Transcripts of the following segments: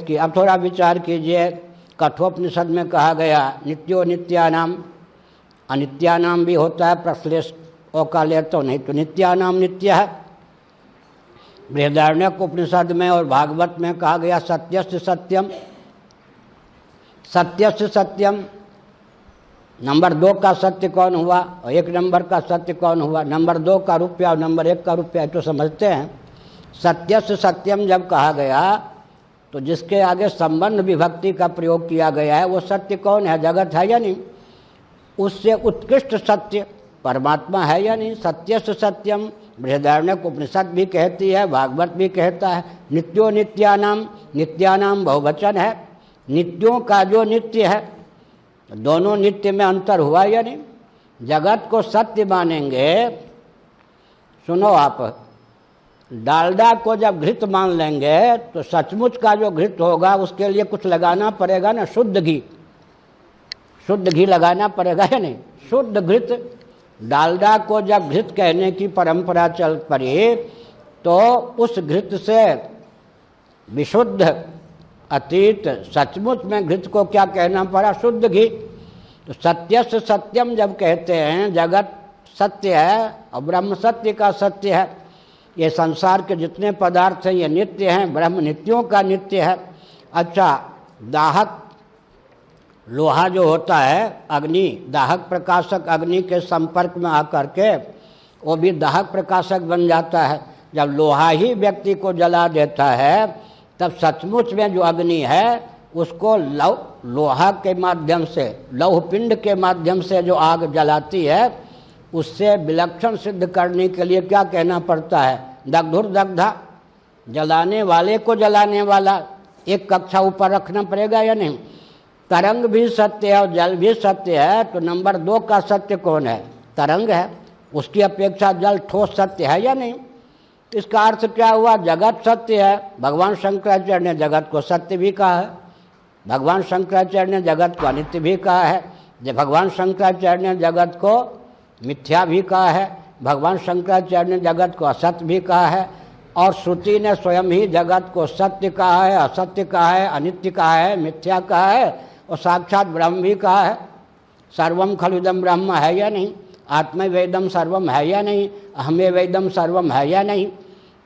उसकी। अब थोड़ा विचार कीजिए, कठोपनिषद में कहा गया नित्यो नित्यानाम, अनित्यानाम भी होता है, प्रश्लेष औकाले तो नहीं, तो नित्यानाम नित्य है। बृहदारण्यक उपनिषद में और भागवत में कहा गया सत्यस्य सत्यम, सत्यस्य सत्यम। नंबर 2 का सत्य कौन हुआ और 1 नंबर का सत्य कौन हुआ? नंबर 2 का रुपया और नंबर 1 का रुपया, तो समझते हैं। सत्यस्य सत्यम जब कहा गया तो जिसके आगे संबंध विभक्ति का प्रयोग किया गया है वो सत्य कौन है? जगत है या नहीं? उससे उत्कृष्ट सत्य परमात्मा है या नहीं? सत्यस्य सत्यम बृहदारण्यक उपनिषद भी कहती है, भागवत भी कहता है। नित्यो नित्यानाम, नित्यानाम बहुवचन है, नित्यों का जो नित्य है, दोनों नित्य में अंतर हुआ या नहीं? जगत को सत्य मानेंगे, सुनो आप, डालडा को जब घृत मान लेंगे तो सचमुच का जो घृत होगा उसके लिए कुछ लगाना पड़ेगा ना, शुद्ध घी, शुद्ध घी लगाना पड़ेगा या नहीं? शुद्ध घृत, डालडा को जब घृत कहने की परंपरा चल पड़ी तो उस घृत से विशुद्ध अतीत सचमुच में घृत को क्या कहना पड़ा? शुद्ध घी। तो सत्यस्य सत्यम जब कहते हैं, जगत सत्य है और ब्रह्म सत्य का सत्य है। ये संसार के जितने पदार्थ हैं ये नित्य हैं, ब्रह्म नित्यों का नित्य है। अच्छा, दाहक लोहा जो होता है, अग्नि, दाहक प्रकाशक अग्नि के संपर्क में आकर के वो भी दाहक प्रकाशक बन जाता है। जब लोहा ही व्यक्ति को जला देता है तब सचमुच में जो अग्नि है उसको लोहा के माध्यम से, लौह पिंड के माध्यम से जो आग जलाती है उससे विलक्षण सिद्ध करने के लिए क्या कहना पड़ता है? दग्धुर्दग्धा, जलाने वाले को जलाने वाला, एक कक्षा ऊपर रखना पड़ेगा या नहीं? तरंग भी सत्य है और जल भी सत्य है, तो नंबर 2 का सत्य कौन है? तरंग है, उसकी अपेक्षा जल ठोस सत्य है या नहीं? इसका अर्थ क्या हुआ? जगत सत्य है। भगवान शंकराचार्य ने जगत को सत्य भी कहा है, भगवान शंकराचार्य ने जगत को अनित्य भी कहा है, जब भगवान शंकराचार्य ने जगत को मिथ्या भी कहा है, भगवान शंकराचार्य ने जगत को असत्य भी कहा है, और श्रुति ने स्वयं ही जगत को सत्य कहा है, असत्य कहा है, अनित्य कहा है, मिथ्या कहा है और साक्षात ब्रह्म भी कहा है। सर्वम खलुदम ब्रह्म है या नहीं? आत्मै वेदम सर्वम है या नहीं? अहमे वेदम सर्वम है या नहीं?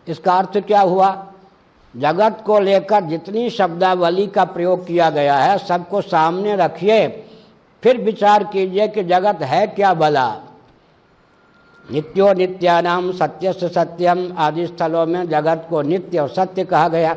इसका अर्थ क्या हुआ? जगत को लेकर जितनी शब्दावली का प्रयोग किया गया है सबको सामने रखिए, फिर विचार कीजिए कि जगत है क्या भला। नित्यो नित्यानाम, सत्यस्य सत्यम आदि स्थलों में जगत को नित्य और सत्य कहा गया।